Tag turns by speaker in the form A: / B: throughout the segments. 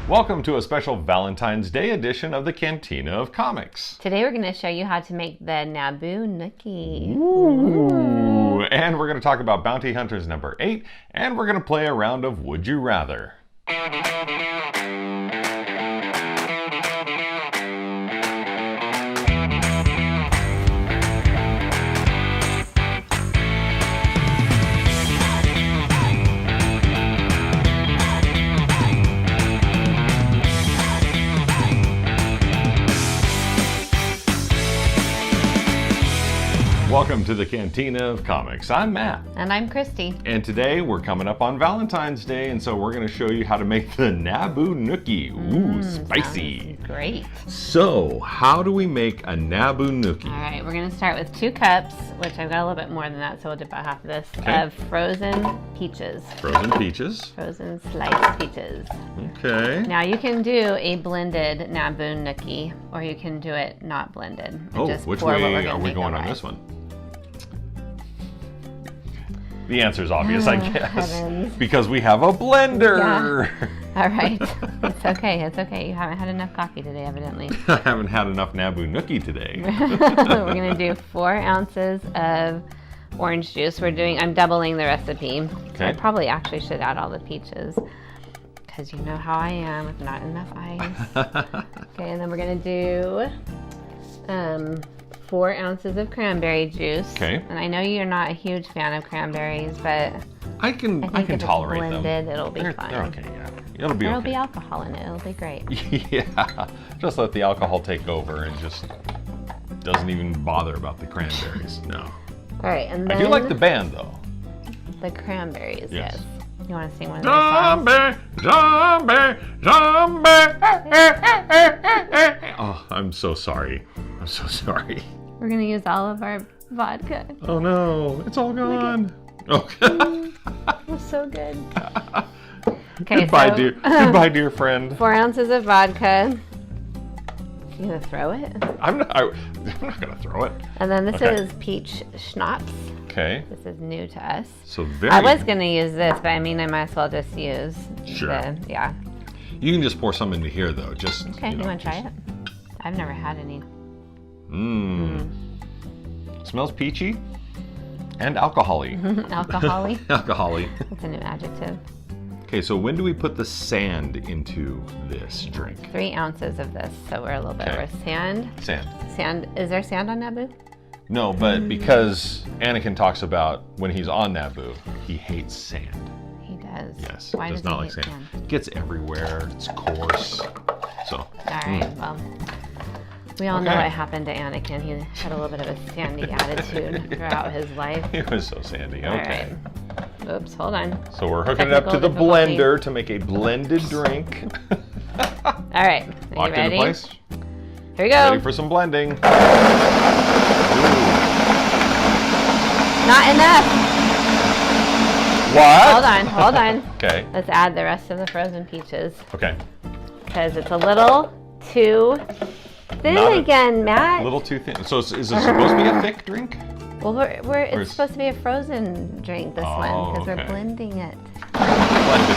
A: Welcome to a special Valentine's Day edition of the Cantina of Comics.
B: Today we're going to show you how to make the Naboo Nookie.
A: Ooh. And we're going to talk about Bounty Hunters number 8, and we're going to play a round of Would You Rather. Welcome to the Cantina of Comics. I'm Matt.
B: And I'm Kristi.
A: And today we're coming up on Valentine's Day, and so we're going to show you how to make the Naboo Nookie. Ooh, spicy.
B: Great.
A: So, how do we make a Naboo Nookie?
B: All right, we're going to start with 2 cups, which I've got a little bit more than that, so we'll do about half of this, of frozen peaches.
A: Frozen peaches.
B: Frozen sliced peaches.
A: Okay.
B: Now you can do a blended Naboo Nookie, or you can do it not blended. And just
A: which
B: pour what
A: way
B: we're gonna
A: are we
B: make
A: going on
B: rice.
A: this one? The answer is obvious, I guess,
B: heavens.
A: because we have a blender.
B: Yeah. All right, it's okay, it's okay. You haven't had enough coffee today, evidently.
A: I haven't had enough Naboo Nookie today.
B: We're gonna do 4 ounces of orange juice. I'm doubling the recipe.
A: Okay.
B: So I probably actually should add all the peaches, because you know how I am with not enough ice. Okay, and then we're gonna do 4 ounces of cranberry juice.
A: Okay.
B: And I know you're not a huge fan of cranberries, but
A: I can
B: if
A: tolerate
B: it's
A: them.
B: blended, it'll be
A: They're
B: fine.
A: okay, yeah. It'll be
B: There'll
A: okay.
B: be alcohol in it. It'll be great.
A: Yeah, just let the alcohol take over and just doesn't even bother about the cranberries. No.
B: All right, and then
A: I do like the band though.
B: the cranberries.
A: Yes.
B: You want to sing one of those songs?
A: Zombie, zombie, zombie. Oh, I'm so sorry. I'm so sorry.
B: We're gonna use all of our vodka.
A: Oh no, it's all gone. Okay.
B: It was so good. Okay,
A: Goodbye,
B: so,
A: dear. Goodbye, dear friend.
B: 4 ounces of vodka. You gonna throw it?
A: I'm not gonna throw it.
B: And then this
A: Okay.
B: is peach schnapps.
A: Okay.
B: This is new to us.
A: So very.
B: I was gonna use this, but I mean, I might as well just use.
A: Sure.
B: Yeah.
A: You can just pour some into here though. Just.
B: Okay. You want to try it? I've never had any.
A: Smells peachy and alcohol-y.
B: Alcohol-y.
A: Alcohol-y.
B: That's a new adjective.
A: Okay, so when do we put the sand into this drink?
B: 3 ounces of this, so we're a little bit
A: Okay.
B: over sand.
A: Sand.
B: Sand. Is there sand on Naboo?
A: No, but because Anakin talks about when he's on Naboo, he hates sand.
B: He does.
A: Yes,
B: Why
A: does
B: does
A: not
B: he
A: like
B: hate
A: sand. It gets everywhere. It's coarse. So.
B: All right. Well, we all know
A: Okay.
B: what happened to Anakin. He had a little bit of a sandy attitude throughout his life.
A: He was so sandy.
B: All
A: Okay.
B: right. Oops. Hold on.
A: So we're hooking it up to the
B: Technical
A: blender to make a blended drink.
B: All right. Are
A: Locked
B: you ready?
A: into place.
B: Here we go.
A: Ready for some blending. Ooh.
B: Not enough.
A: What?
B: Hold on. Hold on.
A: Okay.
B: Let's add the rest of the frozen peaches
A: Okay.
B: because it's a little too thin
A: Not a-
B: again, Matt.
A: A little too thin. So is it supposed to be a thick drink?
B: Well, it's
A: Where's-
B: supposed to be a frozen drink, this one, because
A: okay.
B: we're blending it.
A: Blended.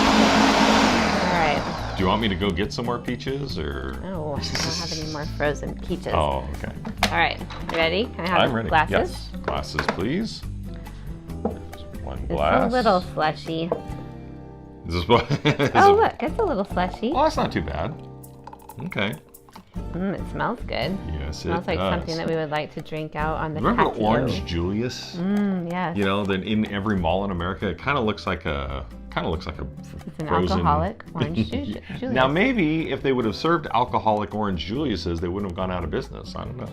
B: All right.
A: Do you want me to go get some more peaches or?
B: Oh, I don't have any more frozen peaches.
A: Oh, okay.
B: All right. You ready? Can I have
A: I'm ready.
B: glasses?
A: Yes. Glasses, please. One
B: It's
A: glass.
B: a little slushy.
A: Is this what?
B: Oh, look. It's a little slushy.
A: Well, that's not too bad. Okay.
B: It smells good.
A: Yes,
B: Smells like
A: does.
B: something that we would like to drink out on the
A: Remember
B: patio.
A: Orange Julius?
B: Yes.
A: You know, then in every mall in America, it kind of looks like a
B: It's an
A: frozen-
B: alcoholic orange juice.
A: Now maybe if they would have served alcoholic Orange Julius's, they wouldn't have gone out of business. I don't know.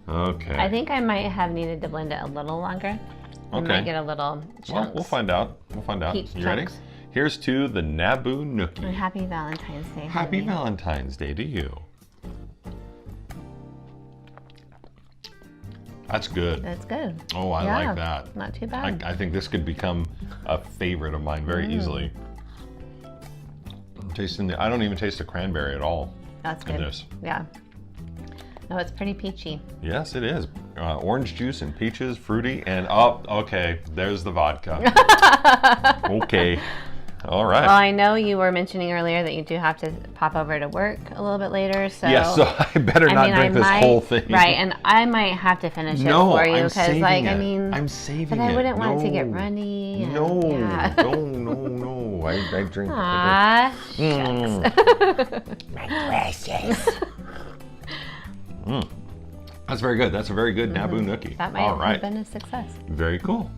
A: Okay.
B: I think I might have needed to blend it a little longer. We
A: Okay.
B: might get a little chunks.
A: Well, we'll find out. We'll find out.
B: Peach
A: You ready?
B: chunks.
A: Here's to the Naboo
B: And
A: Nookie.
B: happy Valentine's Day.
A: Happy
B: honey.
A: Valentine's Day to you. That's good.
B: That's good.
A: Oh, I
B: Yeah,
A: like that.
B: Not too bad.
A: I think this could become a favorite of mine very easily. I don't even taste the cranberry at all
B: That's
A: in
B: good.
A: this.
B: Yeah. Oh, it's pretty peachy.
A: Yes, it is. Orange juice and peaches, fruity, and oh, okay, there's the vodka. Okay. All right.
B: Well, I know you were mentioning earlier that you do have to pop over to work a little bit later, so...
A: Yeah, so I better not drink this whole thing.
B: Right, and I might have to finish it for you, because, like, I mean...
A: I'm saving
B: it. But I wouldn't want it to get runny. And,
A: no,
B: yeah.
A: no. I drink...
B: Aww,
C: My precious.
A: That's very good. That's a very good Naboo Nookie.
B: That might have been a success.
A: Very cool.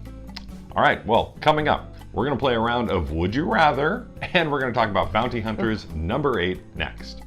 A: All right, well, coming up, we're going to play a round of Would You Rather, and we're going to talk about Bounty Hunters number 8 next.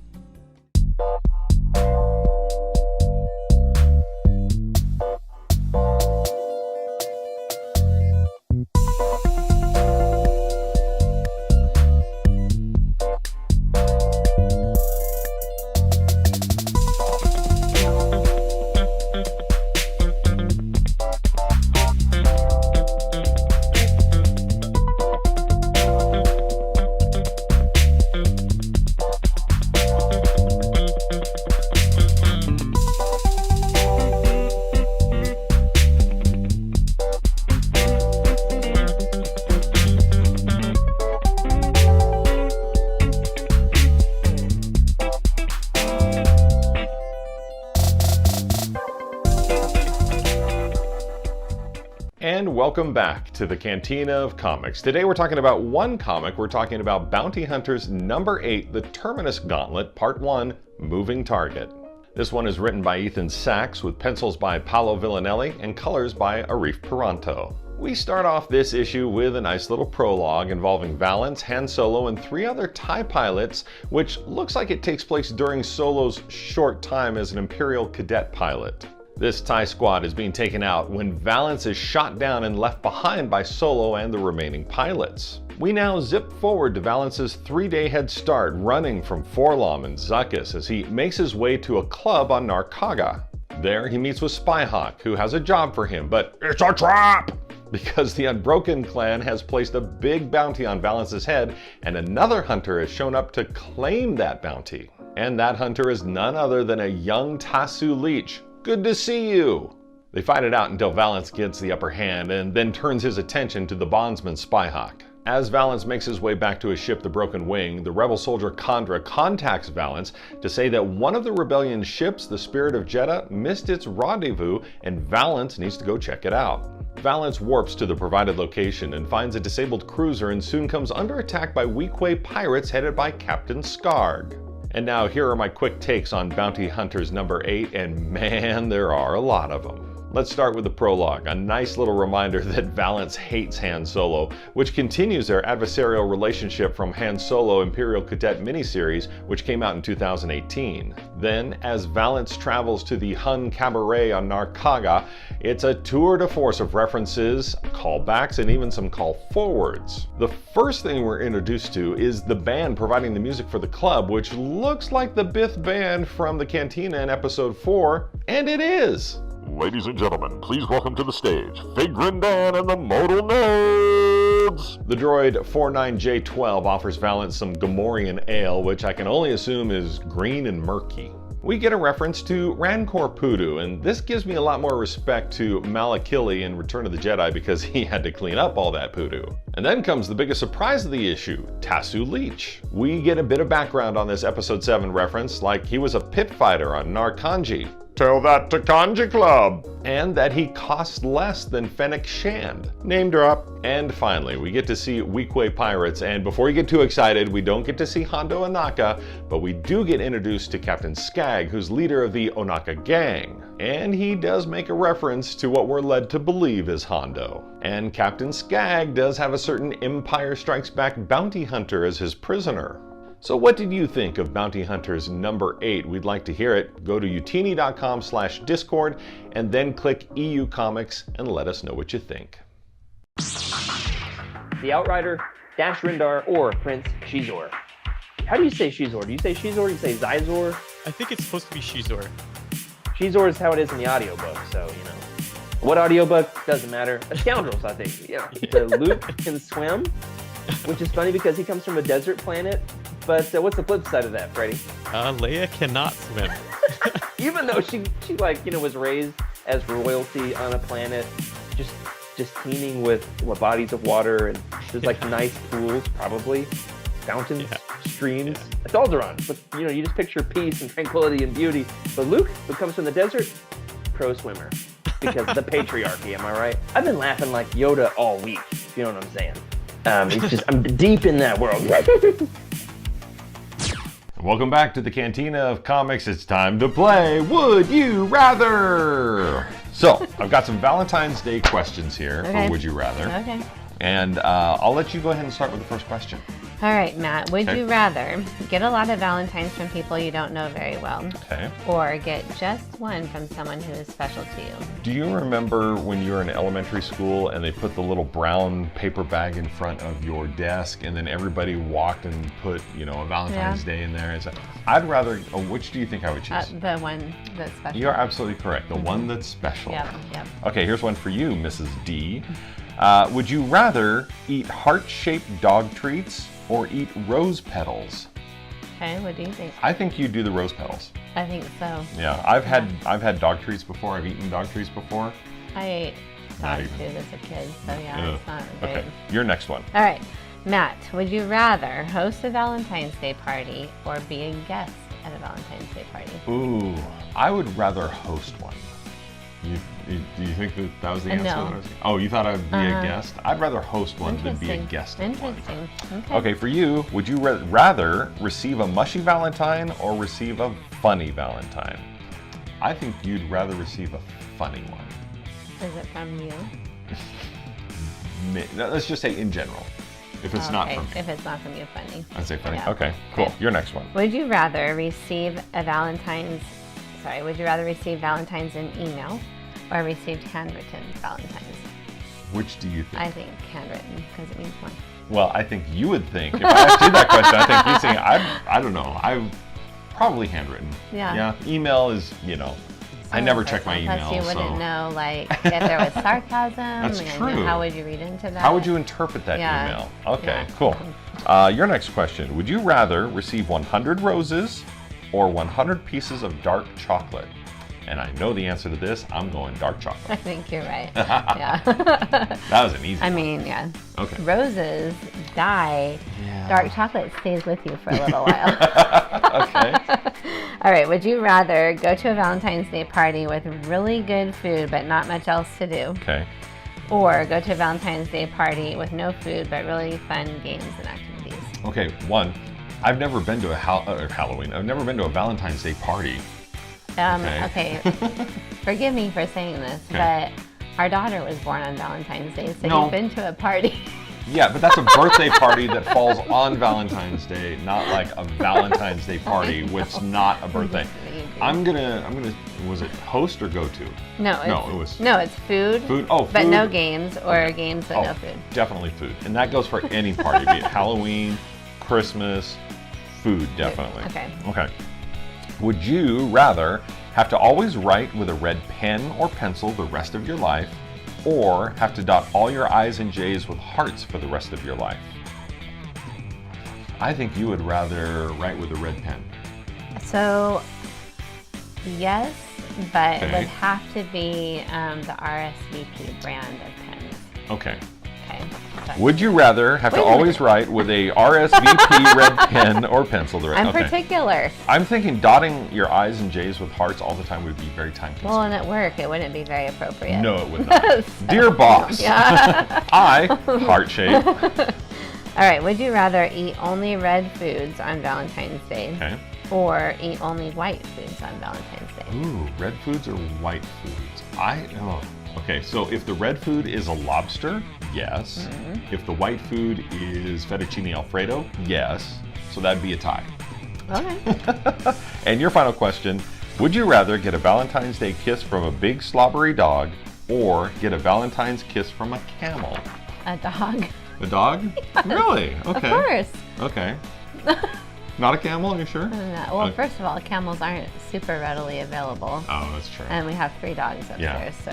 A: And welcome back to the Cantina of Comics. Today we're talking about one comic. We're talking about Bounty Hunters number 8, The Terminus Gauntlet, Part 1, Moving Target. This one is written by Ethan Sachs with pencils by Paolo Villanelli and colors by Arif Peranto. We start off this issue with a nice little prologue involving Valance, Han Solo, and 3 other TIE pilots, which looks like it takes place during Solo's short time as an Imperial cadet pilot. This TIE squad is being taken out when Valance is shot down and left behind by Solo and the remaining pilots. We now zip forward to Valance's 3-day head start running from Forlom and Zuckuss as he makes his way to a club on Narcaga. There he meets with Spyhawk, who has a job for him, but it's a trap! Because the Unbroken clan has placed a big bounty on Valance's head, and another hunter has shown up to claim that bounty. And that hunter is none other than a young Tasu Leech. Good to see you! They fight it out until Valance gets the upper hand and then turns his attention to the bondsman Spyhawk. As Valance makes his way back to his ship, the Broken Wing, the rebel soldier Khandra contacts Valance to say that one of the rebellion's ships, the Spirit of Jedha, missed its rendezvous and Valance needs to go check it out. Valance warps to the provided location and finds a disabled cruiser and soon comes under attack by Weequay pirates headed by Captain Skarg. And now here are my quick takes on Bounty Hunters number 8, and man, there are a lot of them. Let's start with the prologue, a nice little reminder that Valance hates Han Solo, which continues their adversarial relationship from Han Solo Imperial Cadet miniseries, which came out in 2018. Then, as Valance travels to the Hun Cabaret on Narcaga, it's a tour de force of references, callbacks, and even some call forwards. The first thing we're introduced to is the band providing the music for the club, which looks like the Bith band from the Cantina in episode 4, and it is!
D: Ladies and gentlemen, please welcome to the stage, Fig Grindan and the Modal Nerds!
A: The droid 49J12 offers Valance some Gamorrean ale, which I can only assume is green and murky. We get a reference to Rancor Poodoo, and this gives me a lot more respect to Malakili in Return of the Jedi because he had to clean up all that poodoo. And then comes the biggest surprise of the issue, Tasu Leech. We get a bit of background on this episode 7 reference, like he was a pit fighter on Narkanji.
D: Tell that to Kanji Club!
A: And that he costs less than Fennec Shand. Name drop. And finally, we get to see Weequay pirates, and before you get too excited, we don't get to see Hondo Ohnaka, but we do get introduced to Captain Skag, who's leader of the Ohnaka gang. And he does make a reference to what we're led to believe is Hondo. And Captain Skag does have a certain Empire Strikes Back bounty hunter as his prisoner. So what did you think of Bounty Hunters number 8? We'd like to hear it. Go to utini.com/discord and then click EU Comics and let us know what you think.
E: The Outrider, Dash Rendar, or Prince Shizor. How do you say Shizor? Do you say Shizor? Do you say Zizor?
F: I think it's supposed to be Shizor.
E: Shizor is how it is in the audiobook, so, you know. What audiobook? Doesn't matter. Scoundrels, I think. Yeah. The Luke can swim, which is funny because he comes from a desert planet. But what's the flip side of that, Freddie?
F: Leia cannot swim.
E: Even No, she like, was raised as royalty on a planet, just teeming with bodies of water, and there's like nice pools, probably fountains, streams. It's Alderaan, but you just picture peace and tranquility and beauty. But Luke, who comes from the desert, pro swimmer, because of the patriarchy. Am I right? I've been laughing like Yoda all week. If you know what I'm saying. I'm deep in that world.
A: Welcome back to the Cantina of Comics. It's time to play Would You Rather? So, I've got some Valentine's Day questions here for Would You Rather.
B: Okay.
A: And I'll let you go ahead and start with the first question.
B: All right, Matt. Would you rather get a lot of Valentines from people you don't know very well, or get just one from someone who is special to you?
A: Do you remember when you were in elementary school and they put the little brown paper bag in front of your desk, and then everybody walked and put, a Valentine's Day in there? I'd rather. Which do you think I would choose?
B: The one that's special.
A: You're absolutely correct. The one that's special.
B: Yep.
A: Okay, here's one for you, Mrs. D. Would you rather eat heart-shaped dog treats or eat rose petals?
B: Okay, what do you think?
A: I think you do the rose petals.
B: I think so.
A: Yeah, I've had dog treats before. I've eaten dog treats before.
B: I ate dog food as a kid, so it's not great.
A: Okay, your next one.
B: All right, Matt, would you rather host a Valentine's Day party or be a guest at a Valentine's Day party?
A: Ooh, I would rather host one. Do you think that was the answer?
B: No.
A: Oh, you thought I'd be a guest? I'd rather host one than be a guest.
B: Interesting.
A: Okay, for you, would you rather receive a mushy Valentine or receive a funny Valentine? I think you'd rather receive a funny one.
B: Is it from you?
A: Let's just say in general. If it's not from me.
B: If it's not from you, funny.
A: I'd say funny.
B: Yeah.
A: Okay, cool. Your next one.
B: Would you rather receive Valentine's in email or received handwritten Valentine's?
A: Which do you think?
B: I think handwritten, because it means more.
A: Well, I think you would think. If I asked you that question, I think you'd think, I don't know. I probably handwritten.
B: Yeah.
A: Email is, I never check my email.
B: Plus you wouldn't know, if there was sarcasm.
A: That's true.
B: How would you read into that?
A: How would you interpret that email? Okay, cool. Your next question. Would you rather receive 100 roses or 100 pieces of dark chocolate? And I know the answer to this. I'm going dark chocolate.
B: I think you're right. Yeah.
A: That was an easy one.
B: I mean, yeah.
A: Okay.
B: Roses die. Yeah. Dark chocolate stays with you for a little while.
A: Okay.
B: All right. Would you rather go to a Valentine's Day party with really good food but not much else to do?
A: Okay.
B: Or go to a Valentine's Day party with no food but really fun games and activities?
A: Okay. One, I've never been to a Halloween. I've never been to a Valentine's Day party.
B: Okay. Forgive me for saying this, but our daughter was born on Valentine's Day, so you've been to a party.
A: Yeah, but that's a birthday party that falls on Valentine's Day, not like a Valentine's Day party, which is not a birthday. I'm gonna. Was it host or go to?
B: No, it's food.
A: Food. Oh, food.
B: But no games or games but no food.
A: Definitely food, and that goes for any party, be it Halloween, Christmas, food, definitely. Okay. Would you rather have to always write with a red pen or pencil the rest of your life, or have to dot all your I's and J's with hearts for the rest of your life? I think you would rather write with a red pen. So,
B: yes, but it would have to be the RSVP brand of pens.
A: Okay.
B: Okay.
A: Would you rather have to always write with a RSVP red pen or pencil?
B: I'm particular.
A: I'm thinking dotting your I's and J's with hearts all the time would be very time consuming.
B: Well, and at work, it wouldn't be very appropriate.
A: No, it would not. Dear boss, I, heart shape.
B: All right, would you rather eat only red foods on Valentine's Day or eat only white foods on Valentine's Day?
A: Ooh, red foods or white foods? Okay, so if the red food is a lobster, yes. Mm-hmm. If the white food is fettuccine Alfredo, yes. So that'd be a tie.
B: Okay.
A: And your final question, would you rather get a Valentine's Day kiss from a big slobbery dog or get a Valentine's kiss from a camel?
B: A dog.
A: A dog? Yes. Really? Okay.
B: Of course.
A: Okay. Not a camel, are you sure?
B: No. Well, first of all, camels aren't super readily available.
A: Oh, that's true.
B: And we have 3 dogs upstairs, so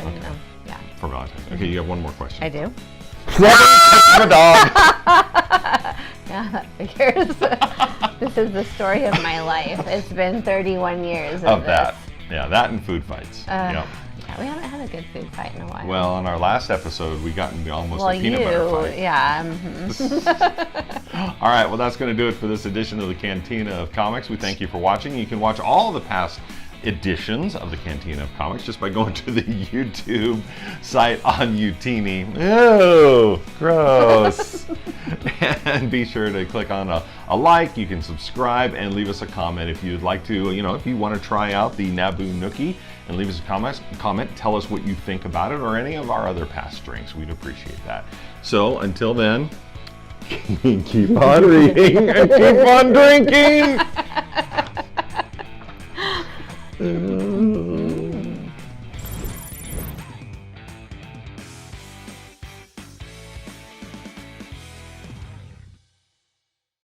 B: yeah.
A: For Valentine's. Okay, you have one more question.
B: I do?
A: A dog.
B: Yeah, that figures. This is the story of my life. It's been 31 years of
A: that. Yeah, that and food fights. Yep.
B: Yeah, we haven't had a good food fight in a while.
A: Well, in our last episode, we got into almost a peanut butter fight.
B: Yeah.
A: All right, well, that's going to do it for this edition of the Cantina of Comics. We thank you for watching. You can watch all the past editions of the Cantina of Comics just by going to the YouTube site on Utini. Ew, gross. And be sure to click on a like. You can subscribe and leave us a comment if you'd like to, if you want to try out the Naboo Nookie, and leave us a comment. Tell us what you think about it or any of our other past drinks. We'd appreciate that. So until then, keep on reading and keep on drinking.